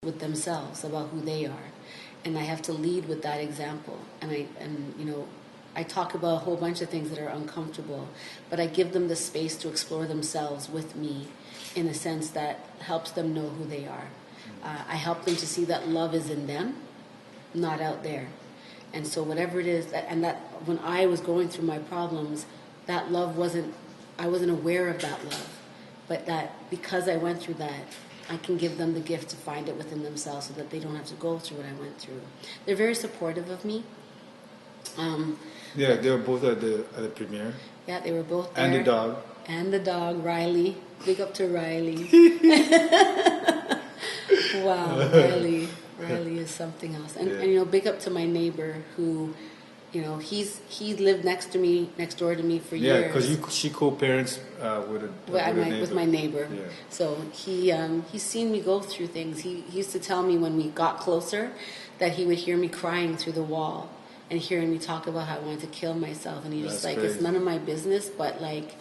with themselves about who they are, and I have to lead with that example. And I talk about a whole bunch of things that are uncomfortable, but I give them the space to explore themselves with me in a sense that helps them know who they are. I help them to see that love is in them, not out there. And so whatever it is, that when I was going through my problems, that love I wasn't aware of that love. But that because I went through that, I can give them the gift to find it within themselves so that they don't have to go through what I went through. They're very supportive of me. Yeah, they were both at the premiere. Yeah, they were both there. And the dog. And the dog, Riley. Big up to Riley. Wow, Riley. Riley is something else. And big up to my neighbor who, he lived next door to me for years. Yeah, because she co-parents with my neighbor. Yeah. So he's seen me go through things. He used to tell me when we got closer that he would hear me crying through the wall and hearing me talk about how I wanted to kill myself. And he's just like, crazy. It's none of my business, but like,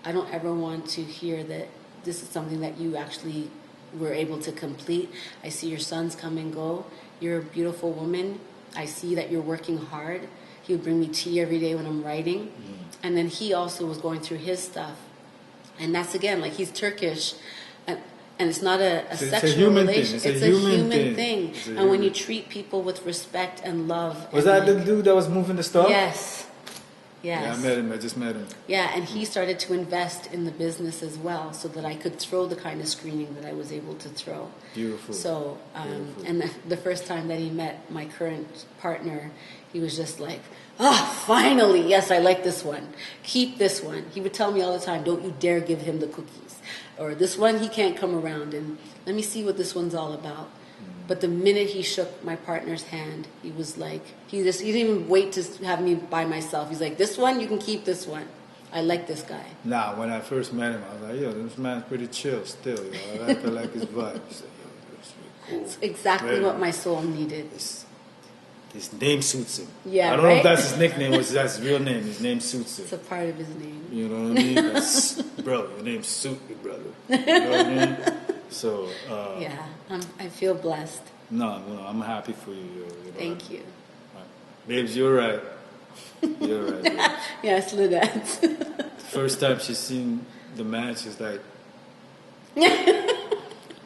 I don't ever want to hear that this is something that you actually were able to complete. I see your sons come and go. You're a beautiful woman. I see that you're working hard. He would bring me tea every day when I'm writing. And then he also was going through his stuff. And that's, again, like, he's Turkish. And it's not a sexual relationship. It's a human thing. And when you treat people with respect and love. Was that the dude that was moving the stuff? Yes. Yeah, I met him. I just met him. Yeah, and he started to invest in the business as well so that I could throw the kind of screening that I was able to throw. Beautiful. So, and the first time that he met my current partner, he was just like, finally, yes, I like this one. Keep this one. He would tell me all the time, don't you dare give him the cookies. Or this one, he can't come around, and let me see what this one's all about. But the minute he shook my partner's hand, he was like, he didn't even wait to have me by myself. He's like, this one, you can keep this one. I like this guy. Nah, when I first met him, I was like, this man's pretty chill still. I feel like his vibe. He's like, that's really cool. It's exactly what my soul needed. His name suits him. Yeah, I don't know if that's his nickname or that's his real name. His name suits him. It's a part of his name. You know what I mean? Bro, your name suits me, brother. You know what I mean? So yeah, I feel blessed. No, I'm happy for you. Thank you. Right. Babes, you're right. You're right. Babes. Yes, Lynette. The first time she's seen the man, she's like, I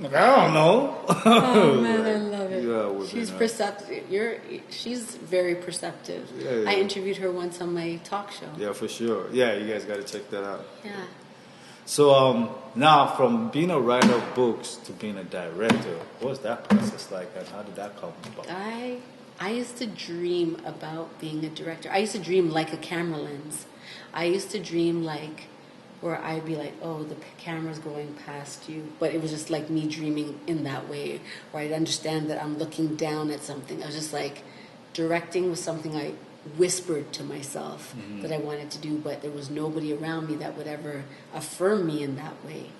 don't know. Oh man, I love it. Yeah, she's perceptive. She's very perceptive. Yeah. I interviewed her once on my talk show. Yeah, for sure. Yeah, you guys got to check that out. Yeah. So now, from being a writer of books to being a director, what was that process like, and how did that come about? I used to dream about being a director. I used to dream like a camera lens. I used to dream like, where I'd be like, oh, the camera's going past you. But it was just like me dreaming in that way, where I'd understand that I'm looking down at something. I was just like, directing was something I whispered to myself that I wanted to do, but there was nobody around me that would ever affirm me in that way.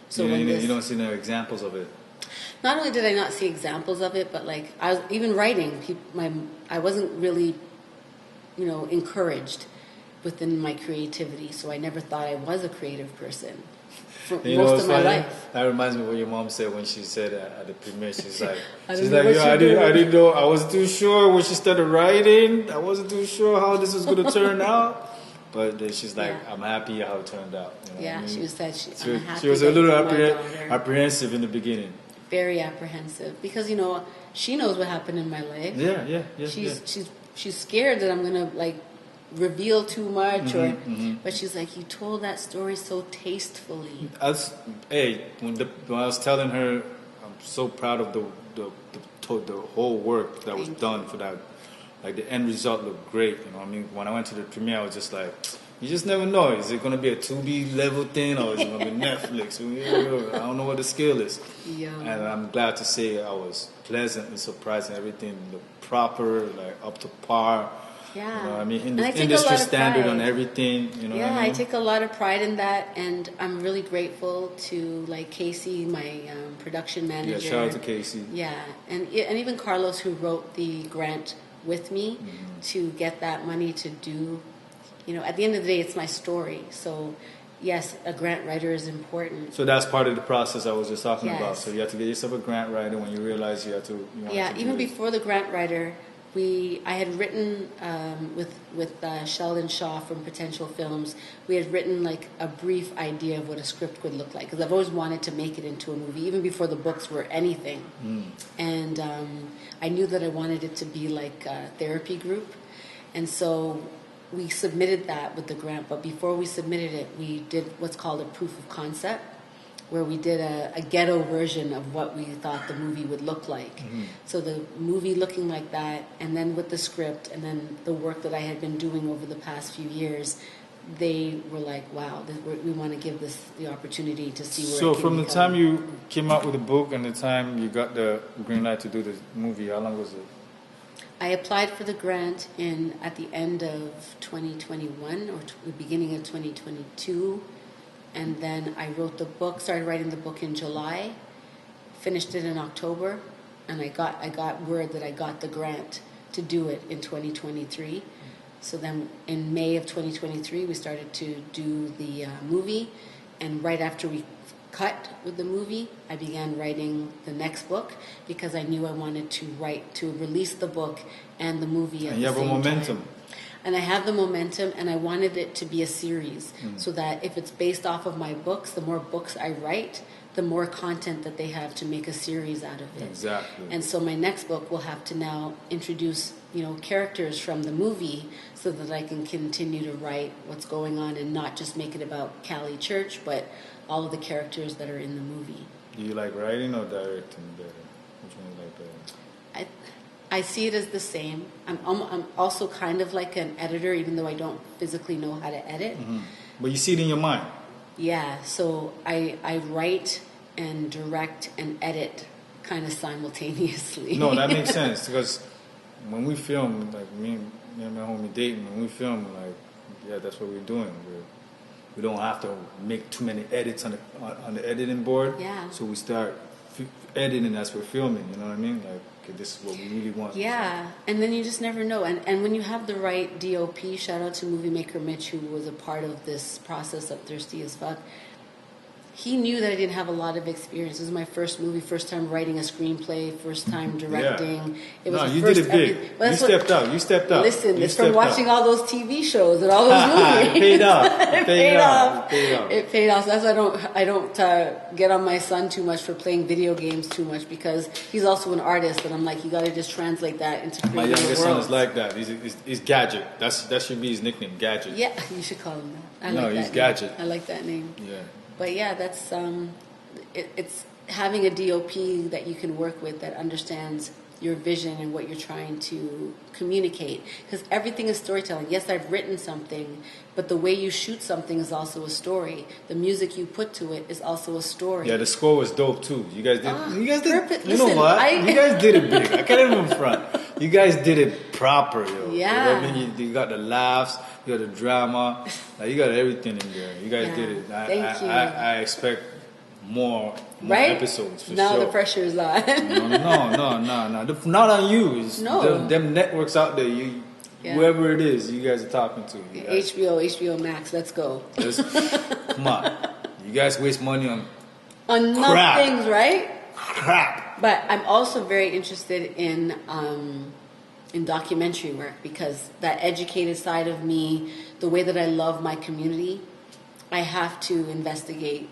So you don't see no examples of it. Not only did I not see examples of it, but like I was even writing. I wasn't really, encouraged within my creativity. So I never thought I was a creative person for most of my life. That reminds me of what your mom said when she said at the premiere. She's like, I didn't know. I wasn't too sure when she started writing. I wasn't too sure how this was going to turn out. But then she's like, I'm happy how it turned out. You know what I mean? She said I'm happy. She was a little apprehensive in the beginning. Very apprehensive because she knows what happened in my life. Yeah. She's scared that I'm gonna like reveal too much, but she's like, you told that story so tastefully. When I was telling her, I'm so proud of the whole work that was done for that. Like the end result looked great. You know what I mean? When I went to the premiere, I was just like, you just never know. Is it going to be a 2B level thing or is it going to be Netflix? I don't know what the scale is. Yeah. And I'm glad to say I was pleasantly surprised and everything looked proper, like up to par. Yeah. You know what I mean? Industry standard on everything. You know what I mean? I take a lot of pride in that, and I'm really grateful to like Casey, my production manager. Yeah, shout out to Casey. Yeah, and even Carlos, who wrote the grant with me to get that money to do. At the end of the day, it's my story. So yes, a grant writer is important. So that's part of the process I was just talking Yes. about. So you have to get yourself a grant writer when you realize you have to. Even before the grant writer, I had written with Sheldon Shaw from Potential Films. We had written like a brief idea of what a script would look like, because I've always wanted to make it into a movie, even before the books were anything. And I knew that I wanted it to be like a therapy group, and so we submitted that with the grant. But before we submitted it, we did what's called a proof of concept, where we did a ghetto version of what we thought the movie would look like. So the movie looking like that, and then with the script, and then the work that I had been doing over the past few years, they were like, wow, we want to give this the opportunity to see where So it can from the become. time you came out with the book and the time you got the green light to do the movie, how long was it? I applied for the grant at the end of 2021 or the beginning of 2022. And then I wrote the book, started writing the book in July, finished it in October, and I got word that I got the grant to do it in 2023. So then in May of 2023, we started to do the movie, and right after we cut with the movie, I began writing the next book, because I knew I wanted to release the book and the movie at the same time. And you have a momentum. And I have the momentum, and I wanted it to be a series, so that if it's based off of my books, the more books I write, the more content that they have to make a series out of it. Exactly. And so my next book will have to now introduce, characters from the movie, so that I can continue to write what's going on and not just make it about Cali Church, but all of the characters that are in the movie. Do you like writing or directing better? Which one do you like better? I see it as the same. I'm also kind of like an editor, even though I don't physically know how to edit. But you see it in your mind. Yeah, so I write and direct and edit kind of simultaneously. No, that makes sense, because when we film, like me and my homie dating, when we film, like, that's what we're doing. We don't have to make too many edits on the editing board. Yeah. So we start editing as we're filming. You know what I mean? Like, okay, this is what we really want. Yeah, and then you just never know. And when you have the right DOP, shout out to movie maker Mitch, who was a part of this process of Thirsty as Fuck. He knew that I didn't have a lot of experience. This was my first movie, first time writing a screenplay, first time directing. It was you did it big. You stepped out. Listen, it's from watching all those TV shows and all those movies. It paid off. It paid off. It paid off. So that's why I don't get on my son too much for playing video games too much, because he's also an artist, and I'm like, you got to just translate that into creating My a world. youngest son is like that. He's Gadget. That should be his nickname, Gadget. Yeah, you should call him that. He's Gadget. I like that name. Yeah. But yeah, that's it's having a DOP that you can work with that understands your vision and what you're trying to communicate. Because everything is storytelling. Yes, I've written something, but the way you shoot something is also a story. The music you put to it is also a story. Yeah, the score was dope too. You guys did. Perfect. You know what? You guys did it big. I can't even front. You guys did it proper, yo. Yeah. You know what I mean? You got the laughs, you got the drama, you got everything in there. You guys did it. Thank you. I expect more right? episodes for now sure. the pressure is on. No. Not on you. It's No. them networks out there. Whoever it is, you guys are talking to. HBO Max. Let's go. Come on. You guys waste money on enough things, right? Crap. But I'm also very interested in documentary work, because that educated side of me, the way that I love my community, I have to investigate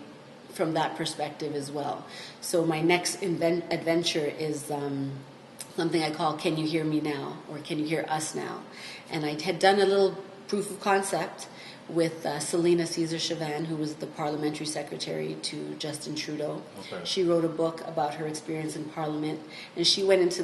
from that perspective as well. So my next adventure is something I call Can You Hear Me Now? Or Can You Hear Us Now? And I had done a little proof of concept with Selena Caesar-Chavannes, who was the parliamentary secretary to Justin Trudeau. Okay. She wrote a book about her experience in Parliament, and she went into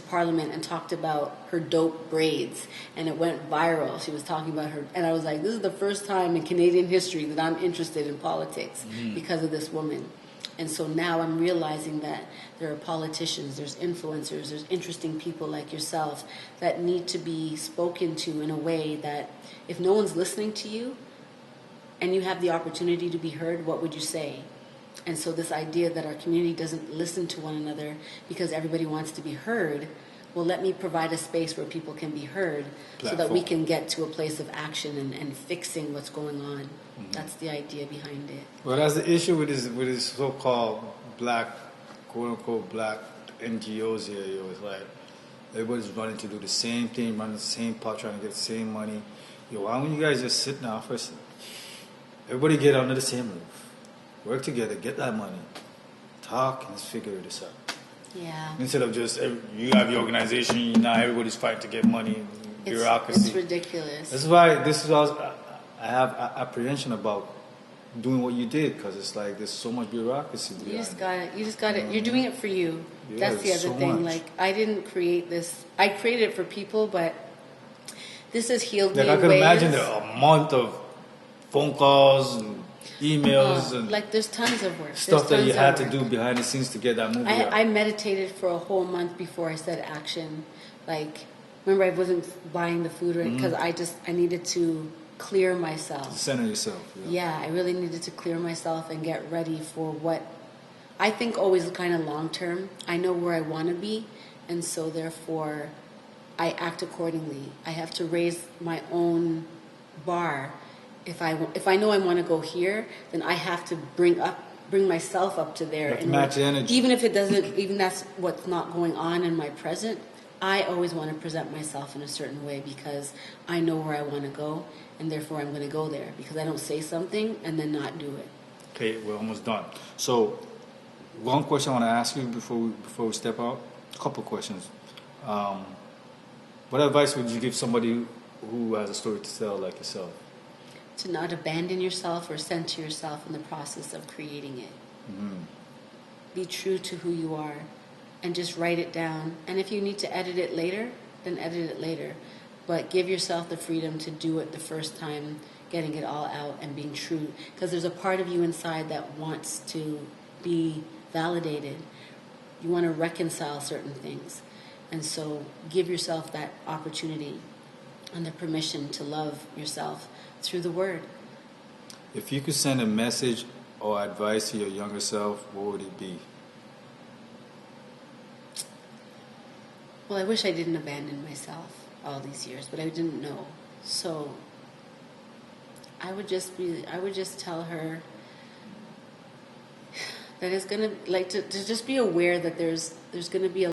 Parliament and talked about her dope braids, and it went viral. She was talking about her, and I was like, this is the first time in Canadian history that I'm interested in politics because of this woman. And so now I'm realizing that there are politicians, there's influencers, there's interesting people like yourself that need to be spoken to in a way that if no one's listening to you and you have the opportunity to be heard, what would you say? And so this idea that our community doesn't listen to one another because everybody wants to be heard, well, let me provide a space where people can be heard so that we can get to a place of action and fixing what's going on. Mm-hmm. That's the idea behind it. Well, that's the issue with this so-called black, quote-unquote black NGOs here. It's like everybody's running to do the same thing, running the same pot, trying to get the same money. Why don't you guys just sit now first? Everybody get under the same roof. Work together, get that money. Talk, and let's figure this out. Yeah. Instead of just, you have your organization, now everybody's fighting to get money, bureaucracy. It's ridiculous. That's why I have apprehension about doing what you did, because it's like there's so much bureaucracy behind You just got it. You're doing it for you. Yeah, that's the other thing. Much. Like, I didn't create this. I created it for people, but this has healed me in ways. I can imagine a month of phone calls and emails and like there's tons of work. Stuff that you had to do behind the scenes to get that movie out. I meditated for a whole month before I said action. Like, remember, I wasn't buying the food because I needed to clear myself. Center yourself. Yeah, I really needed to clear myself and get ready for what I think always kind of long term. I know where I want to be, and so therefore I act accordingly. I have to raise my own bar. If I know I want to go here, then I have to bring myself up to there. And match the energy. Even that's what's not going on in my present. I always want to present myself in a certain way because I know where I want to go, and therefore I'm going to go there, because I don't say something and then not do it. Okay, we're almost done. So, one question I want to ask you before we step out. A couple of questions. What advice would you give somebody who has a story to tell like yourself? To not abandon yourself or center yourself in the process of creating it. Mm-hmm. Be true to who you are and just write it down. And if you need to edit it later, then edit it later. But give yourself the freedom to do it the first time, getting it all out and being true. Because there's a part of you inside that wants to be validated. You want to reconcile certain things. And so give yourself that opportunity and the permission to love yourself through the word. If you could send a message or advice to your younger self, what would it be? Well, I wish I didn't abandon myself all these years, but I didn't know. So I would just tell her that it's gonna to just be aware that there's gonna be a